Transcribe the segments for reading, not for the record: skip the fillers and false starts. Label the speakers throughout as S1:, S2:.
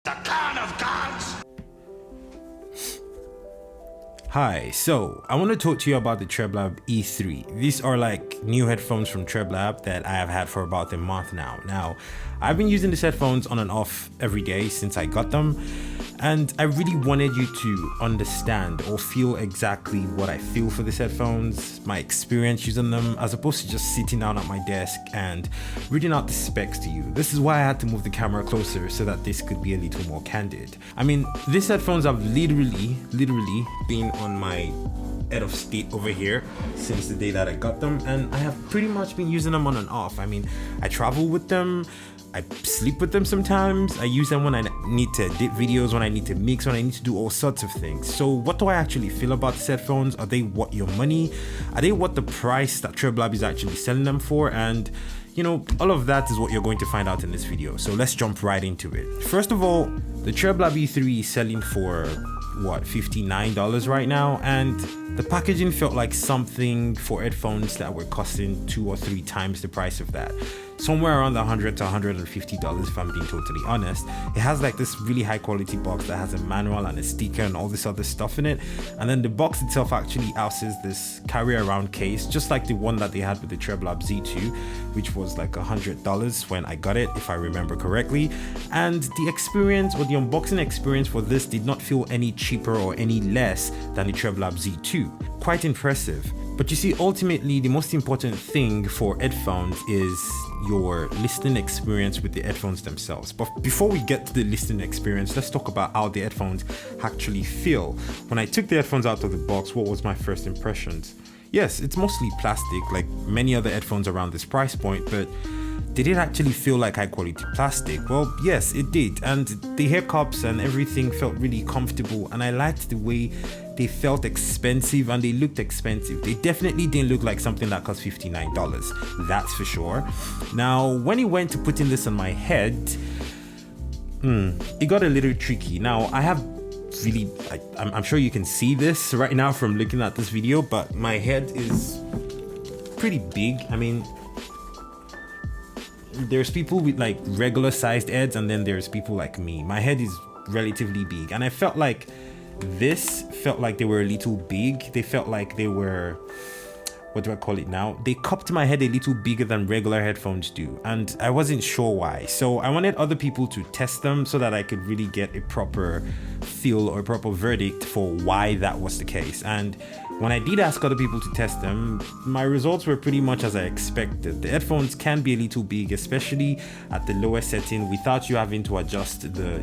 S1: The Khan of Gods!
S2: Hi, so I want to talk to you about the Treblab E3. These are like new headphones from Treblab that I have had for about a month now. Now, I've been using these headphones on and off every day since I got them, and I really wanted you to understand or feel exactly what I feel for these headphones, my experience using them, as opposed to just sitting down at my desk and reading out the specs to you. This is why I had to move the camera closer so that this could be a little more candid. I mean, these headphones have literally been on my head of state over here since the day that I got them, and I have pretty much been using them on and off. I mean, I travel with them, I sleep with them sometimes, I use them when I need to edit videos, when I need to mix, when I need to do all sorts of things. So what do I actually feel about these headphones? Are they worth your money? Are they worth the price that Treblab is actually selling them for? And you know, all of that is what you're going to find out in this video. So let's jump right into it. First of all, the Treblab E3 is selling for what, $59 right now, and the packaging felt like something for headphones that were costing 2 or 3 times the price of that. Somewhere around $100 to $150 if I'm being totally honest. It has like this really high quality box that has a manual and a sticker and all this other stuff in it, and then the box itself actually houses this carry around case, just like the one that they had with the Treblab Z2, which was like $100 when I got it, if I remember correctly. And the experience, or the unboxing experience for this, did not feel any cheaper or any less than the Treblab Z2. Quite impressive. But you see, ultimately the most important thing for headphones is your listening experience with the headphones themselves. But before we get to the listening experience, let's talk about how the headphones actually feel. When I took the headphones out of the box, what was my first impressions? Yes, it's mostly plastic like many other headphones around this price point, but did it actually feel like high quality plastic? Well, yes, it did. And the hair cups and everything felt really comfortable, and I liked the way they felt expensive and they looked expensive. They definitely didn't look like something that cost $59, that's for sure. Now, when it went to putting this on my head, it got a little tricky. Now, I have really, I'm sure you can see this right now from looking at this video, but my head is pretty big. I mean, there's people with like regular sized heads, and then there's people like me. My head is relatively big, and I felt like this felt like they were a little big. They felt like they were, what do I call it now? They cupped my head a little bigger than regular headphones do, and I wasn't sure why. So I wanted other people to test them so that I could really get a proper feel or a proper verdict for why that was the case. And when I did ask other people to test them, my results were pretty much as I expected. The headphones can be a little big, especially at the lower setting, without you having to adjust the,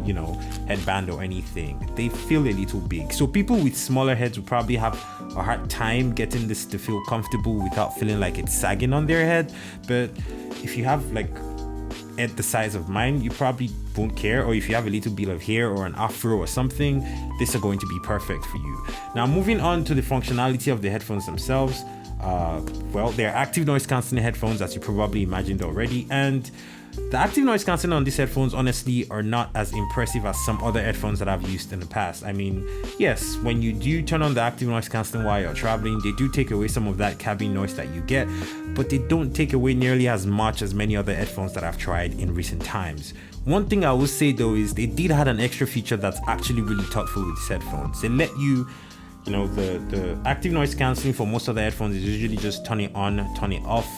S2: headband or anything. They feel a little big. So people with smaller heads will probably have a hard time getting this to feel comfortable without feeling like it's sagging on their head. But if you have like head the size of mine, you probably won't care. Or if you have a little bit of hair or an afro or something, these are going to be perfect for you. Now, moving on to the functionality of the headphones themselves. Well, they're active noise cancelling headphones, as you probably imagined already, and the active noise cancelling on these headphones honestly are not as impressive as some other headphones that I've used in the past. I mean, yes, when you do turn on the active noise cancelling while you're traveling, they do take away some of that cabin noise that you get, but they don't take away nearly as much as many other headphones that I've tried in recent times. One thing I will say though is they did have an extra feature that's actually really thoughtful with these headphones. They let you, the active noise cancelling for most of the headphones is usually just turn it on, turn it off.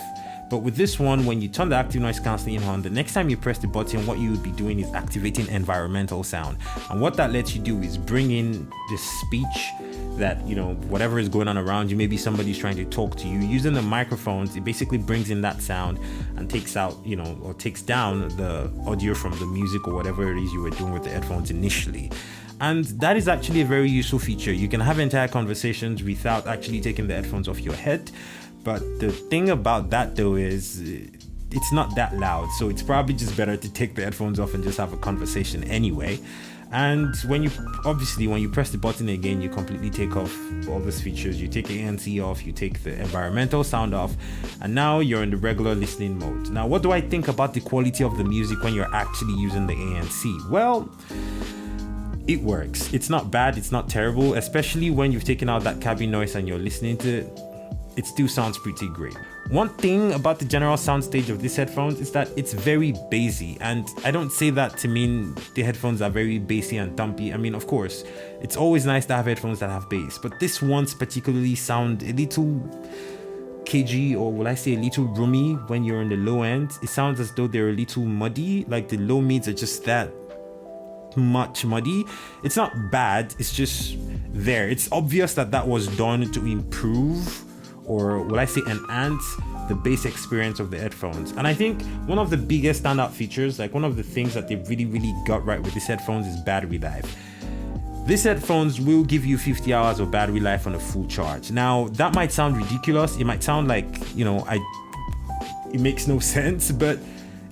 S2: But with this one, when you turn the active noise cancelling on, the next time you press the button, what you would be doing is activating environmental sound. And what that lets you do is bring in this speech that, whatever is going on around you, maybe somebody's trying to talk to you. Using the microphones, it basically brings in that sound and takes out, or takes down the audio from the music or whatever it is you were doing with the headphones initially. And that is actually a very useful feature. You can have entire conversations without actually taking the headphones off your head. But the thing about that though is it's not that loud, so it's probably just better to take the headphones off and just have a conversation anyway. And when you press the button again, you completely take off all these features. You take the ANC off, you take the environmental sound off, and now you're in the regular listening mode. Now, what do I think about the quality of the music when you're actually using the ANC? Well, it works. It's not bad, it's not terrible, especially when you've taken out that cabin noise and you're listening to it. It still sounds pretty great. One thing about the general soundstage of these headphones is that it's very bassy, and I don't say that to mean the headphones are very bassy and thumpy. I mean, of course, it's always nice to have headphones that have bass, but this one's particularly sound a little cagey, or will I say a little roomy when you're on the low end. It sounds as though they're a little muddy, like the low mids are just that much muddy. It's not bad, it's just there. It's obvious that that was done to improve, or will I say enhance, the bass experience of the headphones. And I think one of the biggest standout features, like one of the things that they really got right with these headphones, is battery life. These headphones will give you 50 hours of battery life on a full charge. Now, that might sound ridiculous. It might sound like, you know, it makes no sense, but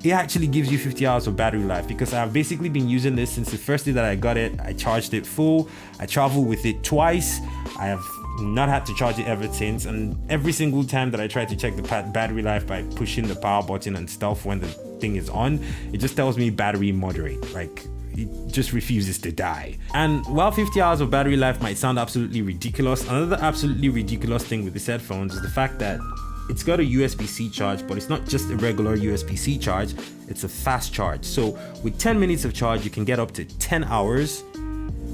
S2: it actually gives you 50 hours of battery life, because I've basically been using this since the first day that I got it. I charged it full. I traveled with it twice. I have not had to charge it ever since, and every single time that I try to check the battery life by pushing the power button and stuff when the thing is on, it just tells me battery moderate. Like, it just refuses to die. And while 50 hours of battery life might sound absolutely ridiculous, another absolutely ridiculous thing with these headphones is the fact that it's got a USB-C charge, but it's not just a regular USB-C charge, it's a fast charge. So with 10 minutes of charge, you can get up to 10 hours.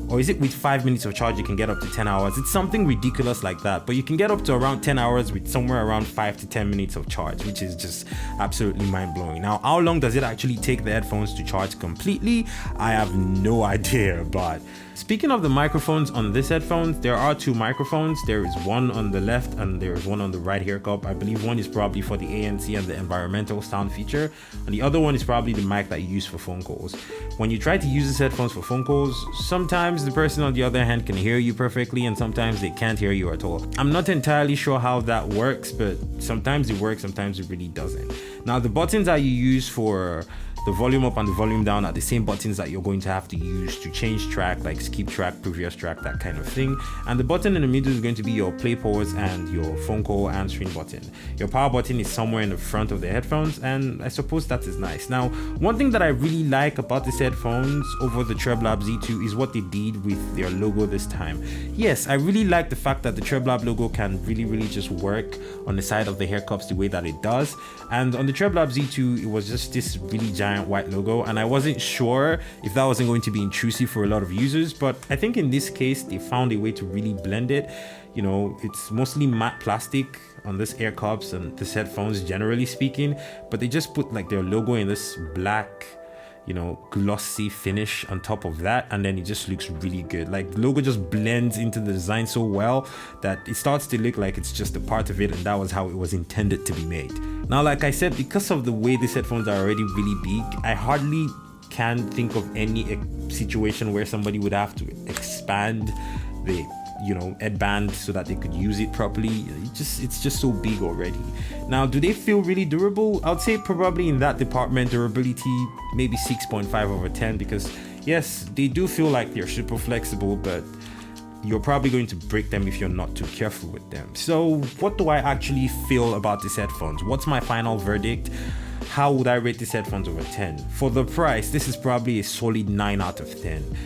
S2: Or is it with 5 minutes of charge you can get up to 10 hours? It's something ridiculous like that, but you can get up to around 10 hours with somewhere around 5 to 10 minutes of charge, which is just absolutely mind-blowing. Now, how long does it actually take the headphones to charge completely? I have no idea, but speaking of the microphones on this headphones, there are two microphones. There is one on the left and there is one on the right hair cup. I believe one is probably for the ANC and the environmental sound feature, and the other one is probably the mic that you use for phone calls. When you try to use these headphones for phone calls, sometimes the person on the other hand can hear you perfectly and sometimes they can't hear you at all. I'm not entirely sure how that works, but sometimes it works, sometimes it really doesn't. Now, the buttons that you use for the volume up and the volume down are the same buttons that you're going to have to use to change track, like skip track, previous track, that kind of thing. And the button in the middle is going to be your play pause and your phone call answering button. Your power button is somewhere in the front of the headphones, and I suppose that is nice. Now, one thing that I really like about these headphones over the Treblab Z2 is what they did with their logo this time. Yes, I really like the fact that the Treblab logo can really just work on the side of the hair cups the way that it does. And on the Treblab Z2, it was just this really giant white logo, and I wasn't sure if that wasn't going to be intrusive for a lot of users, but I think in this case they found a way to really blend it. You know, it's mostly matte plastic on this ear cups and this headphones generally speaking, but they just put like their logo in this black, you know, glossy finish on top of that, and then it just looks really good. Like, the logo just blends into the design so well that it starts to look like it's just a part of it, and that was how it was intended to be made. Now, like I said, because of the way these headphones are already really big, I hardly can think of any situation where somebody would have to expand the, you know, headband so that they could use it properly. It's just so big already. Now, do they feel really durable? I would say probably in that department, durability maybe 6.5 over 10, because yes, they do feel like they're super flexible, but you're probably going to break them if you're not too careful with them. So what do I actually feel about these headphones? What's my final verdict? How would I rate these headphones over 10? For the price, this is probably a solid 9 out of 10.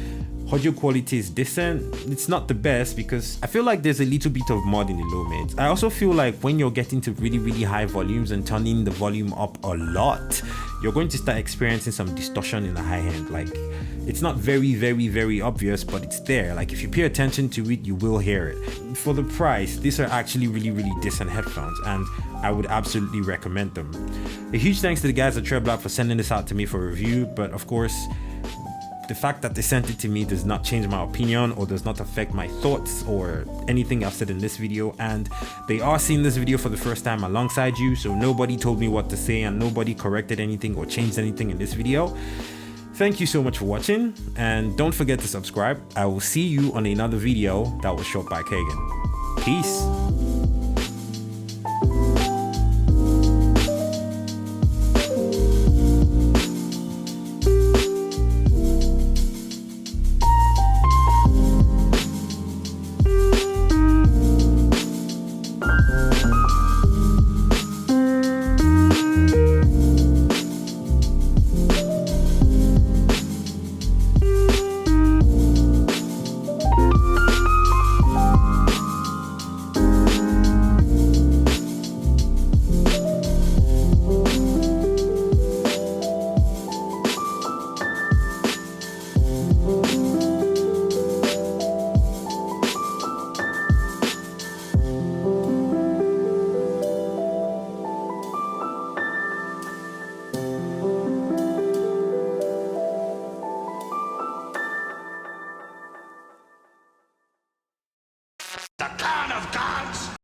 S2: Audio quality is decent. It's not the best because I feel like there's a little bit of mud in the low mids. I also feel like when you're getting to really high volumes and turning the volume up a lot, you're going to start experiencing some distortion in the high end. Like, it's not very obvious, but it's there. Like, if you pay attention to it, you will hear it. For the price, these are actually really decent headphones, and I would absolutely recommend them. A huge thanks to the guys at Treblab for sending this out to me for review, but of course, the fact that they sent it to me does not change my opinion or does not affect my thoughts or anything I've said in this video, and they are seeing this video for the first time alongside you, so nobody told me what to say and nobody corrected anything or changed anything in this video. Thank you so much for watching, and don't forget to subscribe. I will see you on another video that was shot by Kagan. Peace.